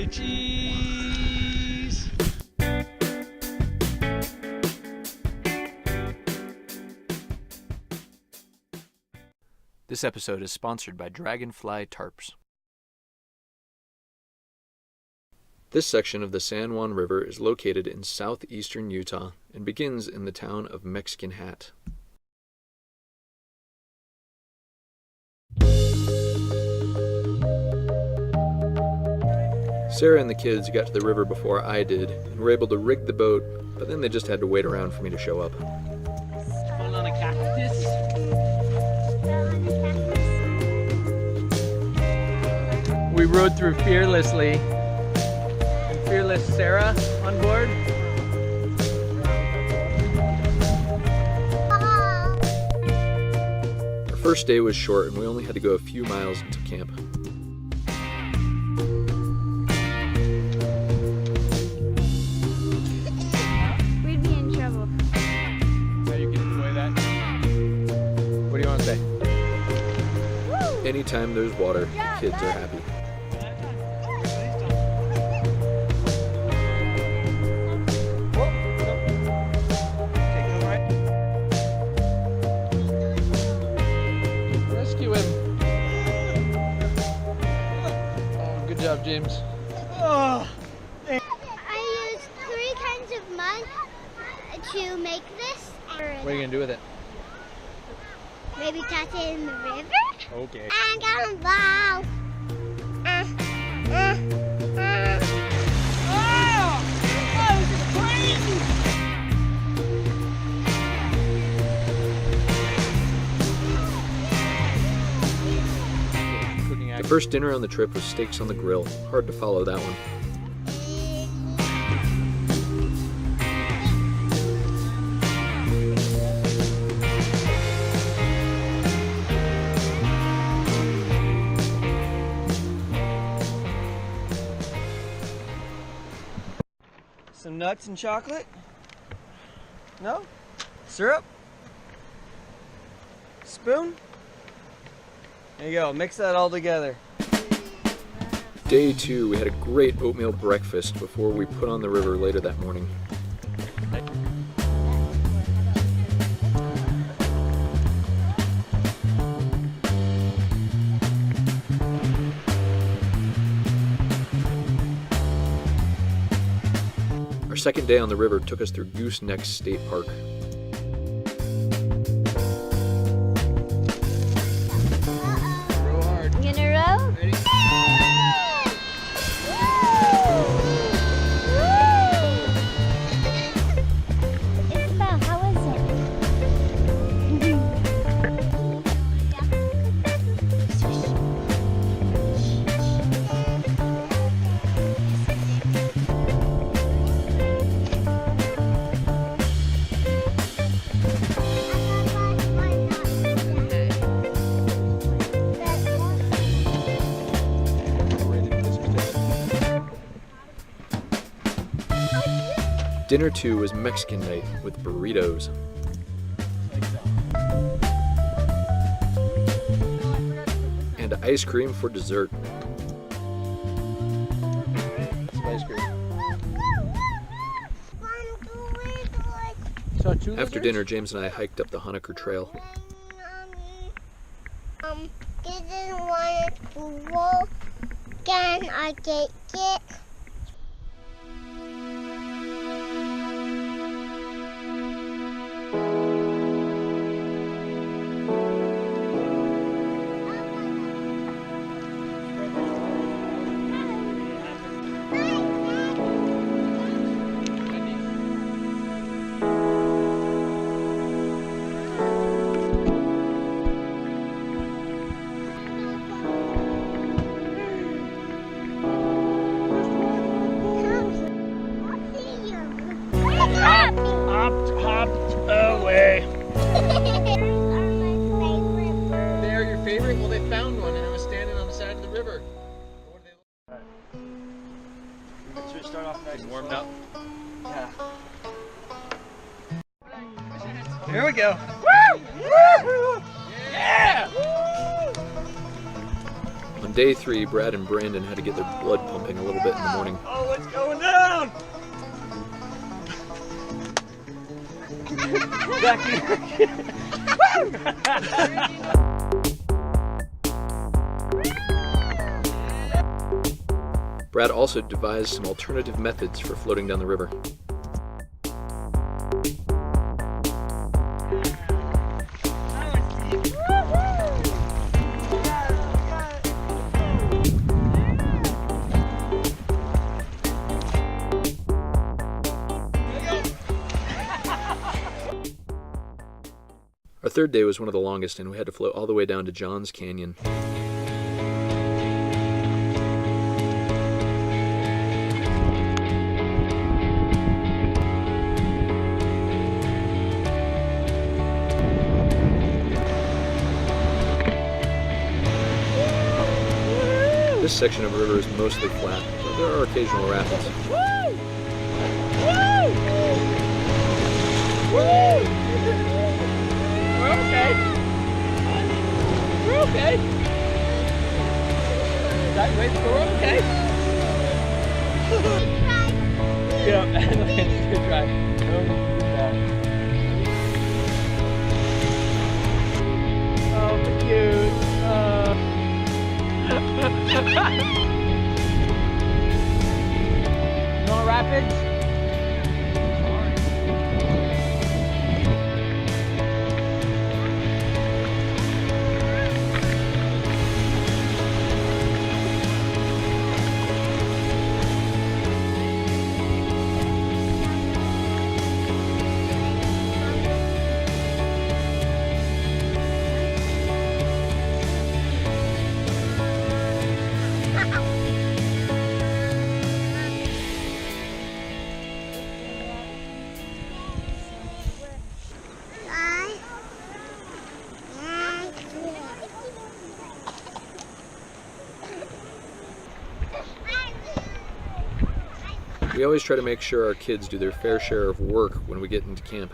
Say cheese! This episode is sponsored by Dragonfly Tarps. This section of the San Juan River is located in southeastern Utah and begins in the town of Mexican Hat. Sarah and the kids got to the river before I did and were able to rig the boat, but then they just had to wait around for me to show up. Fun on a cactus. We rode through fearlessly. Fearless Sarah on board. Our first day was short and we only had to go a few miles into camp. We'd be in trouble. So you can enjoy that. What do you want to say? Anytime there's water, kids are happy. Good job, James. I used 3 kinds of mud to make this. What are you gonna do with it? Maybe toss it in the river. Okay. I'm gonna bow. This is crazy. The first dinner on the trip was steaks on the grill. Hard to follow that one. Some nuts and chocolate? No? Syrup? Spoon? There you go, mix that all together. Day 2, we had a great oatmeal breakfast before we put on the river later that morning. Our second day on the river took us through Gooseneck State Park. You gonna row? Ready? Isabel, how was Dinner 2 was Mexican night with burritos. And ice cream for dessert. Some ice cream. After dinner, James and I hiked up the Honaker Trail. Didn't want to roll. Can I take it? Hopped away. They're your favorite? Well, they found one and it was standing on the side of the river. What do they look? Should we start off nice and Warmed slow? up. Yeah. Here we go. Woo! Yeah! On On day 3, Brad and Brandon had to get their blood pumping a little bit in the morning. Oh, what's going down? Back Brad also devised some alternative methods for floating down the river. Our third day was one of the longest, and we had to float all the way down to Johns Canyon. This section of the river is mostly flat, but there are occasional rapids. We're okay. We're okay. That way, we're okay. Yeah, it's a good drive. Oh, cute. No rapids? We always try to make sure our kids do their fair share of work when we get into camp.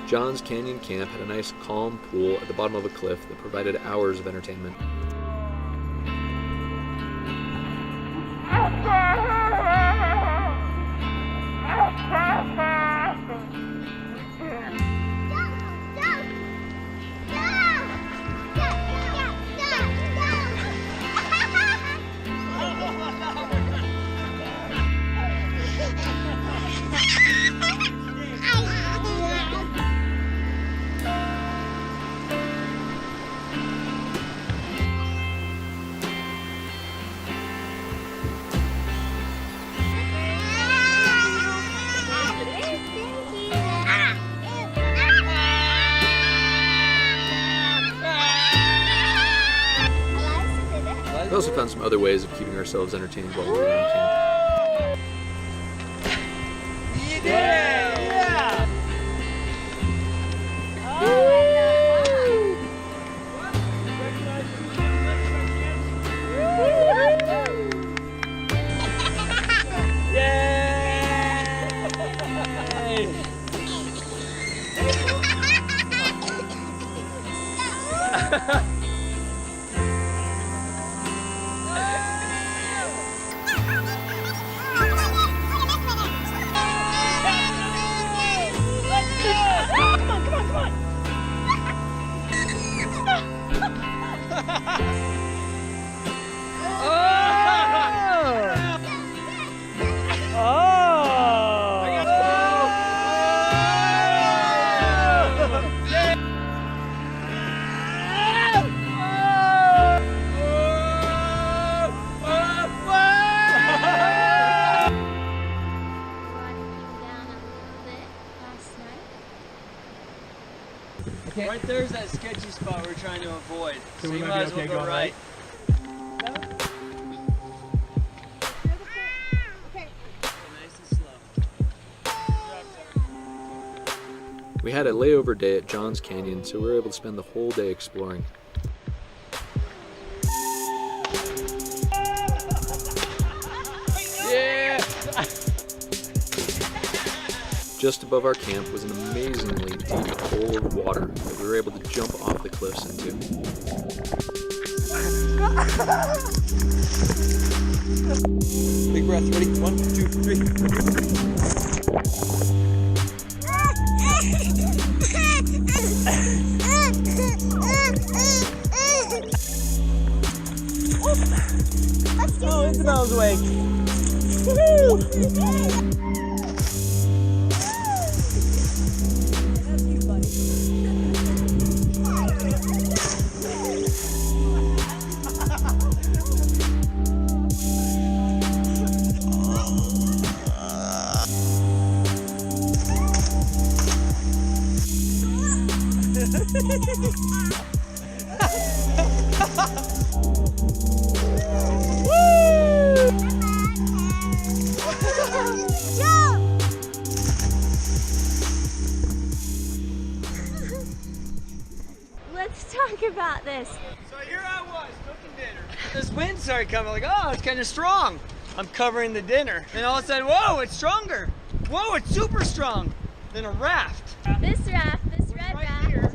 Johns Canyon Camp had a nice calm pool at the bottom of a cliff that provided hours of entertainment. We also found some other ways of keeping ourselves entertained while we were in camp. Yeah! Right there's that sketchy spot we're trying to avoid. So we you might might be as well okay go going right. Nice and slow. We had a layover day at Johns Canyon, so we were able to spend the whole day exploring. Just above our camp was an amazingly deep pool of water that we were able to jump off the cliffs into. Big breath, ready? 1, 2, 3. Oh, Isabel's awake. Let's talk about this. So here I was cooking dinner. This wind started coming, like, oh, it's kind of strong. I'm covering the dinner. Then all of a sudden, whoa, it's stronger. Whoa, it's super strong. Then a raft. This red raft, Here.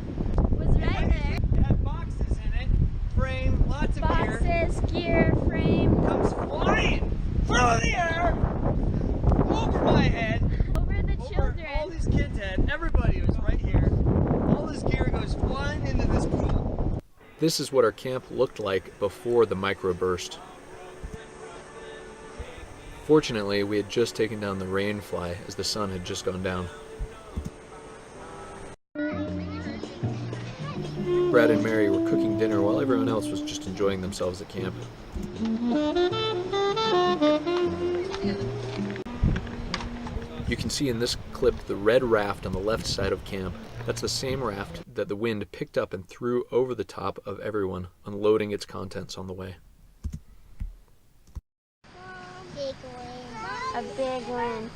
was right there. It had boxes in it, frame, lots of gear. Boxes, gear, frame, Comes flying through the air, over my head, over the over children. all these kids' head. Everybody was right here. All this gear goes flying into this pool. This is what our camp looked like before the microburst. Fortunately, we had just taken down the rain fly as the sun had just gone down. Brad and Mary were cooking dinner while everyone else was just enjoying themselves at camp. You can see in this clip the red raft on the left side of camp. That's the same raft that the wind picked up and threw over the top of everyone, unloading its contents on the way. A big wind.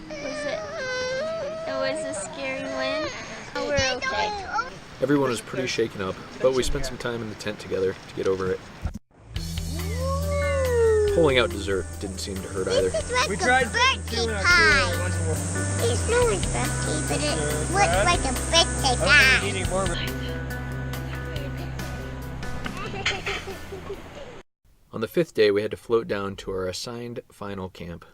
It was a scary wind. Oh, we're okay. Everyone was pretty shaken up, but we spent some time in the tent together to get over it. Pulling out dessert didn't seem to hurt either. This is like We a tried birthday doing our pie. once in a while. It's not a birthday, but it looks like a birthday pie. Eating more. On the 5th day, we had to float down to our assigned final camp.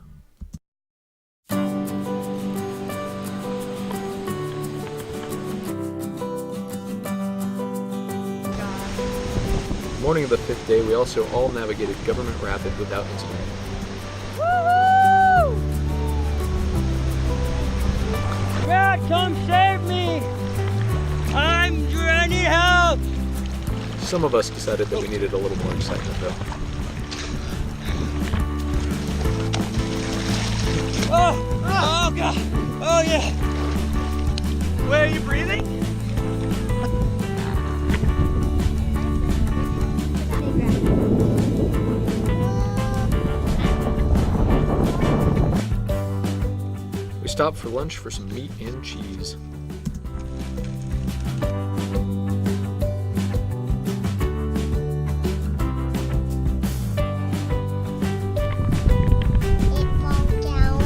Morning of the 5th day, we also all navigated Government Rapid without incident. Woo-hoo! Brad, come save me! I need help! Some of us decided that we needed a little more excitement, though. Oh God! Oh yeah! Wait, are you breathing? We stopped for lunch for some meat and cheese. It falls down.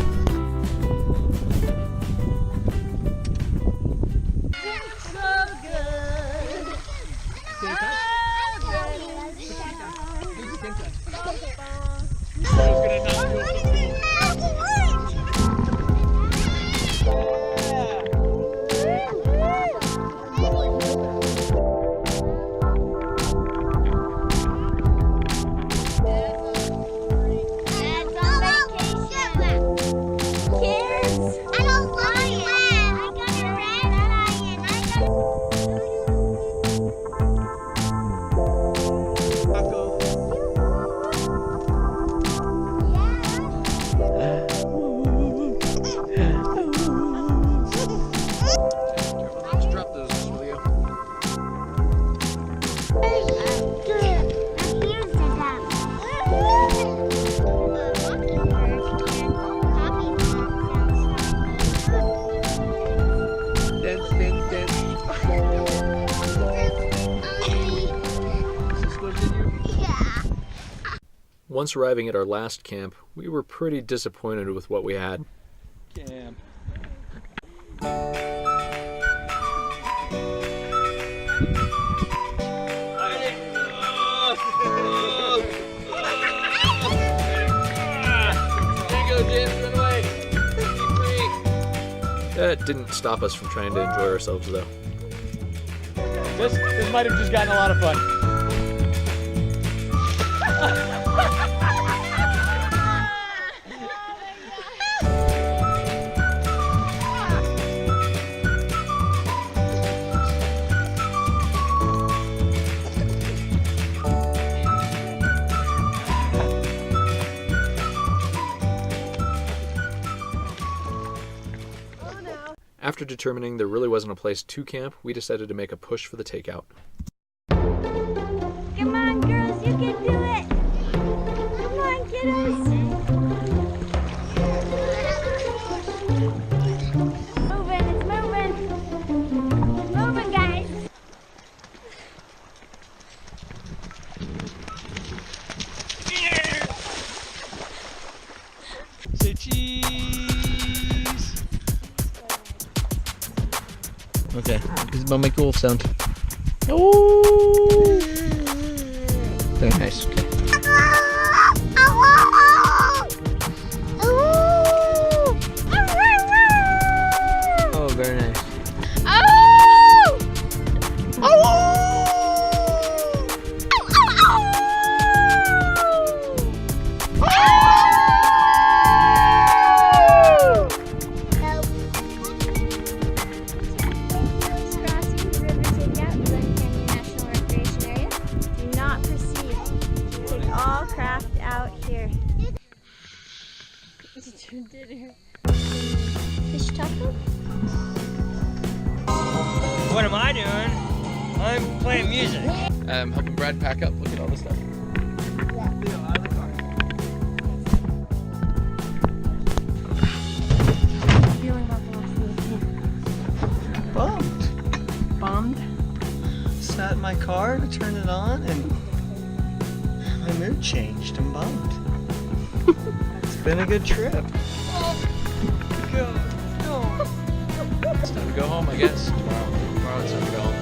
So good. Dad's on vacation. Kids, I don't want it. I got a red lion. I got Just drop those, will you? Dance, dance, dance. Is this what's in you? Once arriving at our last camp, we were pretty disappointed with what we had. Camp. That didn't stop us from trying to enjoy ourselves, though. This might have just gotten a lot of fun. After determining there really wasn't a place to camp, we decided to make a push for the takeout. Come on, girls, you can do it. Come on, kiddos. Moving, it's moving. It's moving, guys. Say cheese. Okay, this is about my cool sound. Oh, very nice. Okay. Oh, very nice. Fish taco? What am I doing? I'm playing music. Helping Brad pack up. Look at all this stuff. Bummed. Sat in my car to turn it on and my mood changed. I'm bummed. It's been a good trip. It's time to go home, I guess. Tomorrow it's time to go home.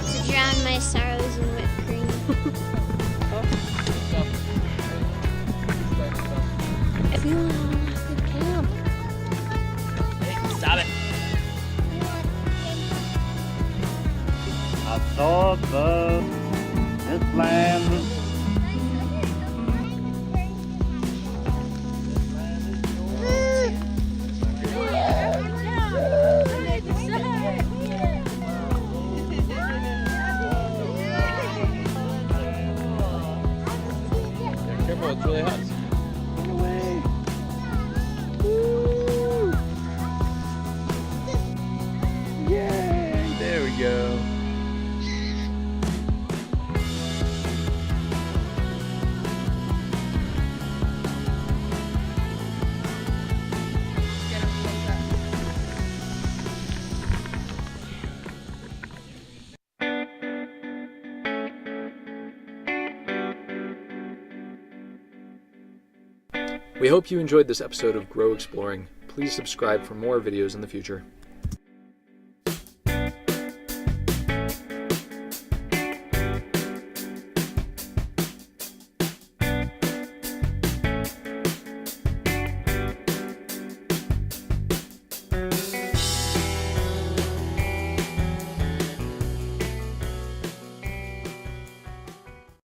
To drown my sorrows in whipped cream. I feel like a good camp. Stop it. I thought this land was Careful, it's really hot. Yay! There we go. We hope you enjoyed this episode of Grow Exploring. Please subscribe for more videos in the future.